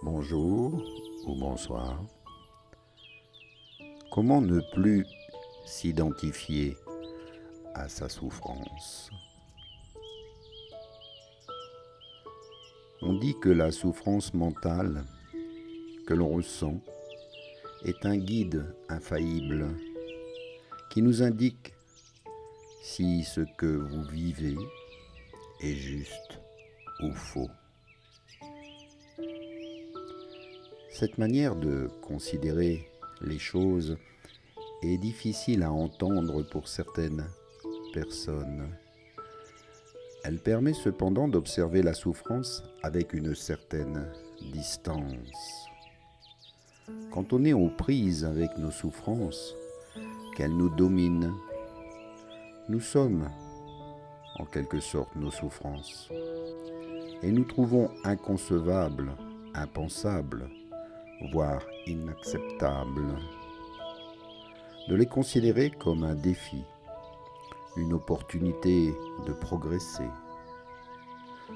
Bonjour ou bonsoir. Comment ne plus s'identifier à sa souffrance? On dit que la souffrance mentale que l'on ressent est un guide infaillible qui nous indique si ce que vous vivez est juste ou faux. Cette manière de considérer les choses est difficile à entendre pour certaines personnes. Elle permet cependant d'observer la souffrance avec une certaine distance. Quand on est aux prises avec nos souffrances, qu'elles nous dominent, nous sommes en quelque sorte nos souffrances. Et nous trouvons inconcevable, impensable, voire inacceptable, de les considérer comme un défi, une opportunité de progresser.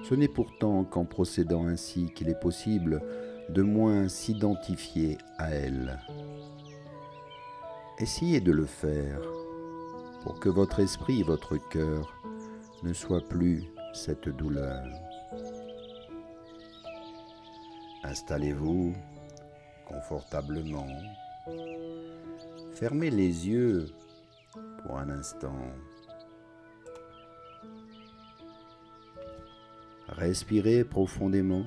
Ce n'est pourtant qu'en procédant ainsi qu'il est possible de moins s'identifier à elles. Essayez de le faire pour que votre esprit et votre cœur ne soient plus cette douleur. Installez-vous confortablement. Fermez les yeux pour un instant. Respirez profondément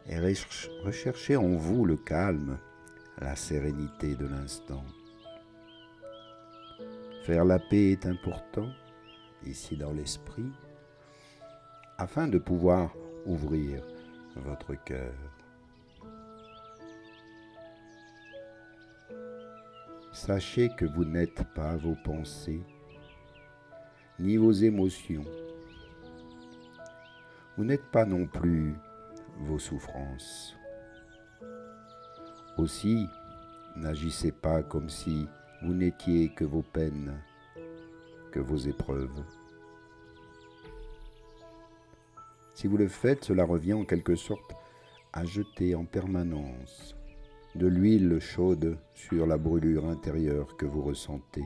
et recherchez en vous le calme, la sérénité de l'instant. Faire la paix est important, ici dans l'esprit, afin de pouvoir ouvrir votre cœur. Sachez que vous n'êtes pas vos pensées, ni vos émotions. Vous n'êtes pas non plus vos souffrances. Aussi, n'agissez pas comme si vous n'étiez que vos peines, que vos épreuves. Si vous le faites, cela revient en quelque sorte à jeter en permanence de l'huile chaude sur la brûlure intérieure que vous ressentez.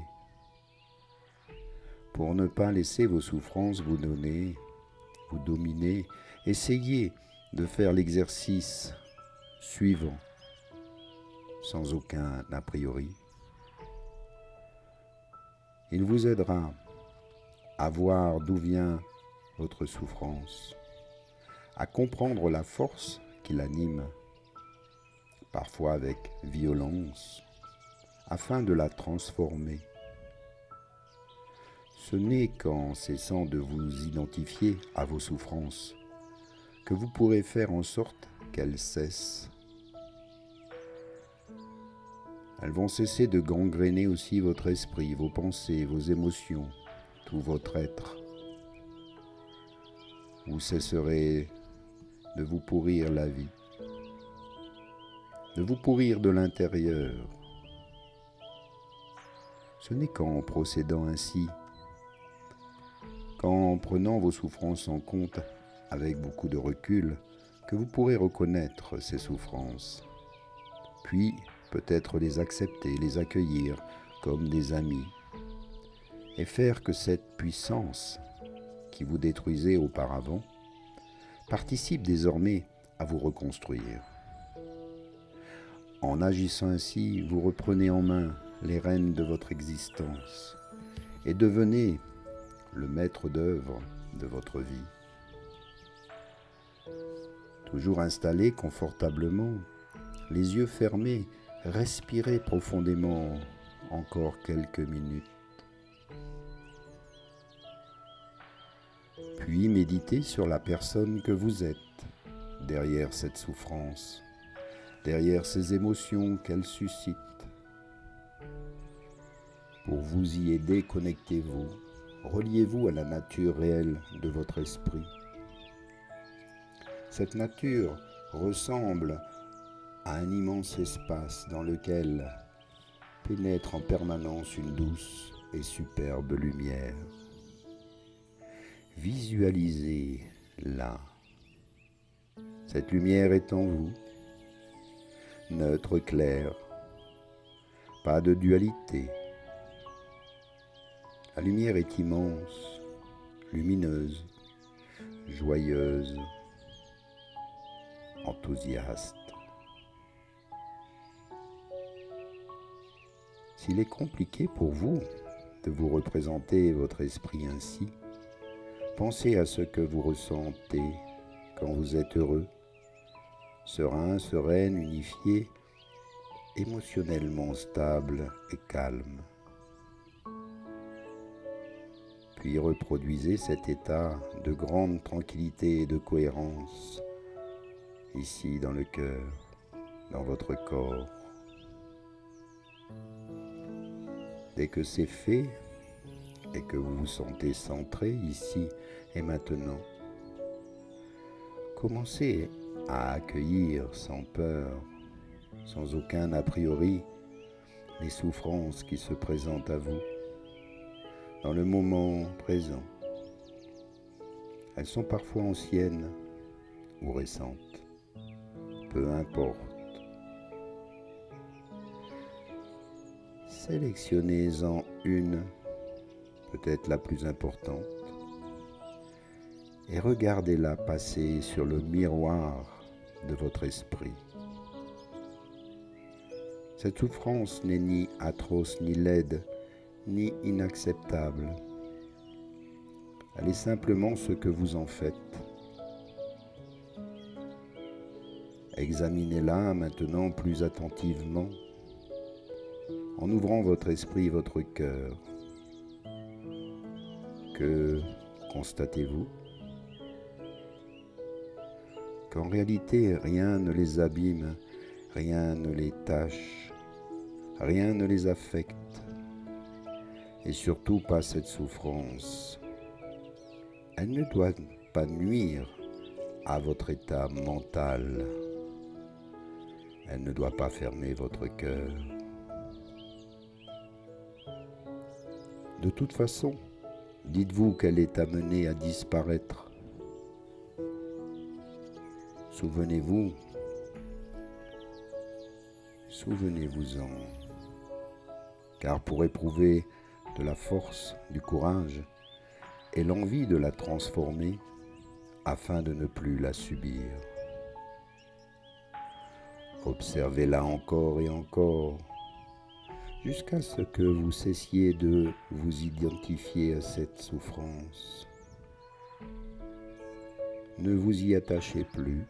Pour ne pas laisser vos souffrances vous dominer, essayez de faire l'exercice suivant, sans aucun a priori. Il vous aidera à voir d'où vient votre souffrance, à comprendre la force qui l'anime, parfois avec violence, afin de la transformer. Ce n'est qu'en cessant de vous identifier à vos souffrances que vous pourrez faire en sorte qu'elles cessent. Elles vont cesser de gangréner aussi votre esprit, vos pensées, vos émotions, tout votre être. Vous cesserez de vous pourrir la vie, de vous pourrir de l'intérieur. Ce n'est qu'en procédant ainsi, qu'en prenant vos souffrances en compte avec beaucoup de recul, que vous pourrez reconnaître ces souffrances, puis peut-être les accepter, les accueillir comme des amis, et faire que cette puissance qui vous détruisait auparavant participe désormais à vous reconstruire. En agissant ainsi, vous reprenez en main les rênes de votre existence et devenez le maître d'œuvre de votre vie. Toujours installé confortablement, les yeux fermés, respirez profondément encore quelques minutes. Puis méditez sur la personne que vous êtes derrière cette souffrance, derrière ces émotions qu'elle suscite. Pour vous y aider, connectez-vous, reliez-vous à la nature réelle de votre esprit. Cette nature ressemble à un immense espace dans lequel pénètre en permanence une douce et superbe lumière. Visualisez-la Cette lumière est en vous, neutre, clair, pas de dualité. La lumière est immense, lumineuse, joyeuse, enthousiaste. S'il est compliqué pour vous de vous représenter votre esprit ainsi, pensez à ce que vous ressentez quand vous êtes heureux, serein, sereine, unifié, émotionnellement stable et calme. Puis reproduisez cet état de grande tranquillité et de cohérence ici dans le cœur, dans votre corps. Dès que c'est fait et que vous vous sentez centré ici et maintenant, commencez à accueillir sans peur, sans aucun a priori, les souffrances qui se présentent à vous dans le moment présent. Elles sont parfois anciennes ou récentes, peu importe. Sélectionnez-en une, peut-être la plus importante, et regardez-la passer sur le miroir de votre esprit. Cette souffrance n'est ni atroce, ni laide, ni inacceptable. Elle est simplement ce que vous en faites. Examinez-la maintenant plus attentivement, en ouvrant votre esprit et votre cœur. Que constatez-vous? Qu'en réalité, rien ne les abîme, rien ne les tâche, rien ne les affecte, et surtout pas cette souffrance. Elle ne doit pas nuire à votre état mental. Elle ne doit pas fermer votre cœur. De toute façon, dites-vous qu'elle est amenée à disparaître. Souvenez-vous, souvenez-vous-en, car pour éprouver de la force, du courage et l'envie de la transformer afin de ne plus la subir. Observez-la encore et encore, jusqu'à ce que vous cessiez de vous identifier à cette souffrance. Ne vous y attachez plus.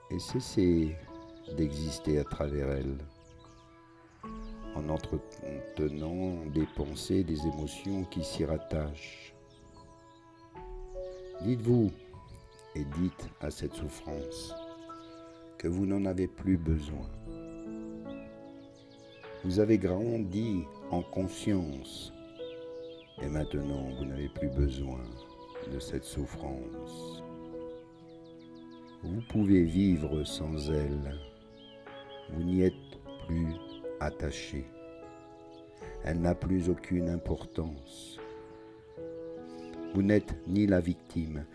Et cessez d'exister à travers elle, en entretenant des pensées, des émotions qui s'y rattachent. Dites-vous et dites à cette souffrance que vous n'en avez plus besoin. Vous avez grandi en conscience et maintenant vous n'avez plus besoin de cette souffrance. Vous pouvez vivre sans elle. Vous n'y êtes plus attaché. Elle n'a plus aucune importance. Vous n'êtes ni la victime,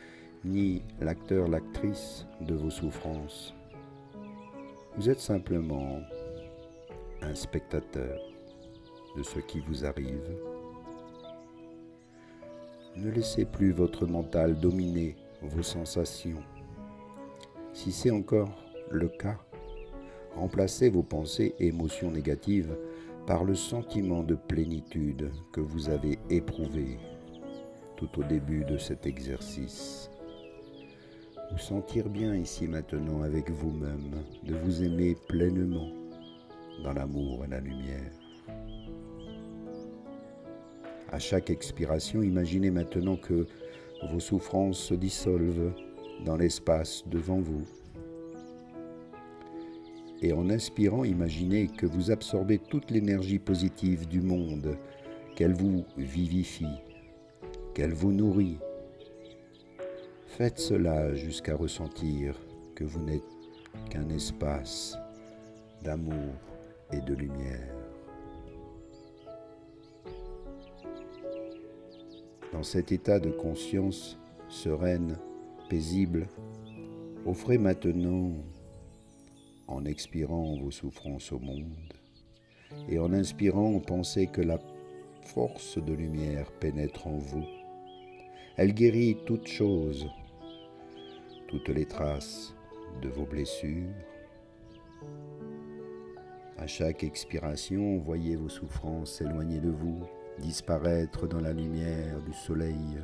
ni l'acteur, l'actrice de vos souffrances. Vous êtes simplement un spectateur de ce qui vous arrive. Ne laissez plus votre mental dominer vos sensations. Si c'est encore le cas, remplacez vos pensées et émotions négatives par le sentiment de plénitude que vous avez éprouvé tout au début de cet exercice. Vous sentir bien ici maintenant avec vous-même, de vous aimer pleinement dans l'amour et la lumière. À chaque expiration, imaginez maintenant que vos souffrances se dissolvent dans l'espace devant vous. Et en inspirant, imaginez que vous absorbez toute l'énergie positive du monde, qu'elle vous vivifie, qu'elle vous nourrit. Faites cela jusqu'à ressentir que vous n'êtes qu'un espace d'amour et de lumière. Dans cet état de conscience sereine, paisible, offrez maintenant, en expirant vos souffrances au monde, et en inspirant, pensez que la force de lumière pénètre en vous. Elle guérit toutes choses, toutes les traces de vos blessures. À chaque expiration, voyez vos souffrances s'éloigner de vous, disparaître dans la lumière du soleil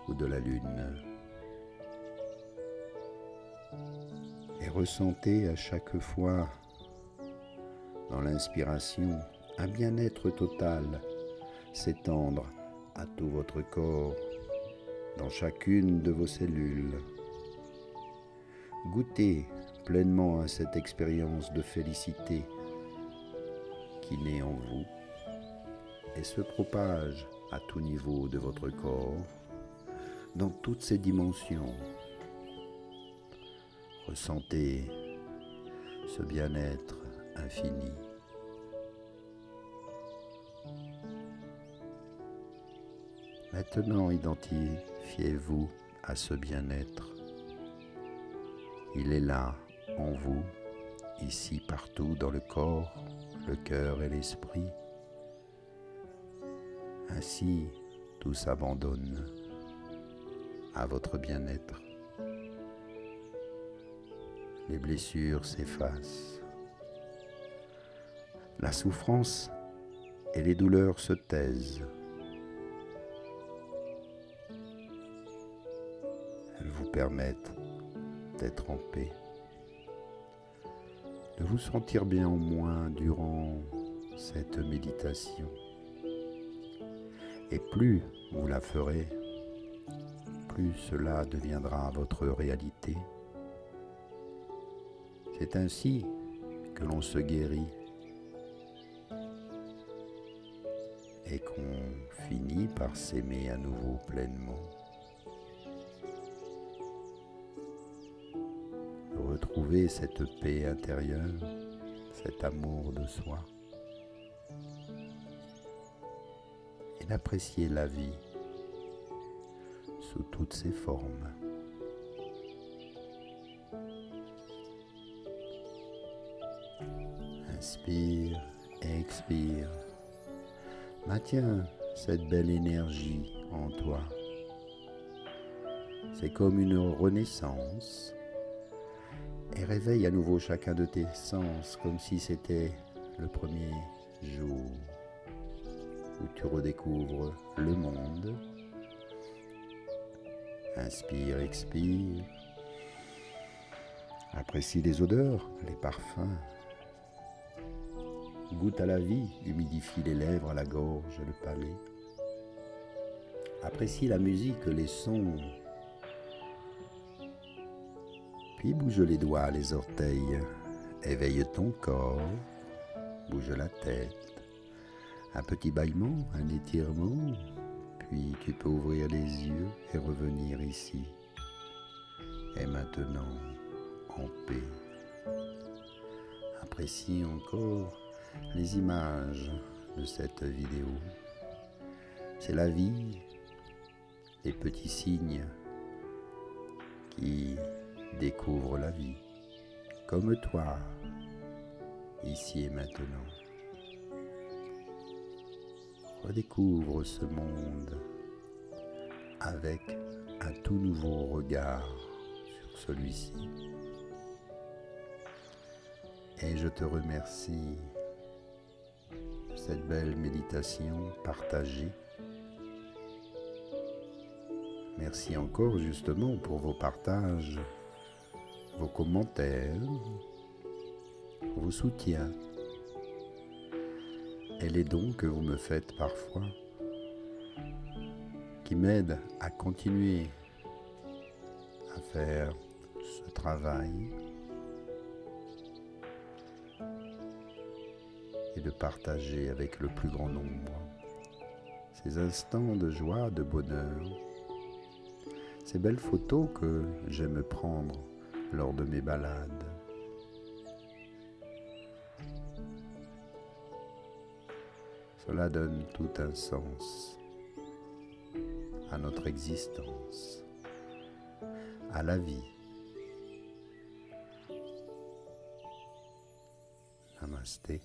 ou de la lune. Et ressentez à chaque fois, dans l'inspiration, un bien-être total s'étendre à tout votre corps, dans chacune de vos cellules. Goûtez pleinement à cette expérience de félicité qui naît en vous et se propage à tout niveau de votre corps, dans toutes ses dimensions. Ressentez ce bien-être infini. Maintenant, identifiez-vous à ce bien-être. Il est là, en vous, ici, partout, dans le corps, le cœur et l'esprit. Ainsi, tout s'abandonne à votre bien-être. Les blessures s'effacent. La souffrance et les douleurs se taisent. Elles vous permettent d'être en paix, de vous sentir bien au moins durant cette méditation. Et plus vous la ferez, plus cela deviendra votre réalité. C'est ainsi que l'on se guérit et qu'on finit par s'aimer à nouveau pleinement. Retrouvez cette paix intérieure, cet amour de soi, et d'apprécier la vie sous toutes ses formes. Inspire et expire. Maintiens cette belle énergie en toi. C'est comme une renaissance. Et réveille à nouveau chacun de tes sens comme si c'était le premier jour où tu redécouvres le monde. Inspire, expire. Apprécie les odeurs, les parfums. Goûte à la vie, humidifie les lèvres, la gorge, le palais. Apprécie la musique, les sons. Puis bouge les doigts, les orteils, éveille ton corps, bouge la tête, un petit bâillement, un étirement, puis tu peux ouvrir les yeux et revenir ici. Et maintenant, en paix. Apprécie encore les images de cette vidéo. C'est la vie, les petits signes qui découvre la vie, comme toi, ici et maintenant. Redécouvre ce monde avec un tout nouveau regard sur celui-ci. Et je te remercie de cette belle méditation partagée. Merci encore justement pour vos partages, vos commentaires, vos soutiens et les dons que vous me faites parfois, qui m'aident à continuer à faire ce travail et de partager avec le plus grand nombre ces instants de joie, de bonheur, ces belles photos que j'aime prendre lors de mes balades. Cela donne tout un sens à notre existence, à la vie. Namasté.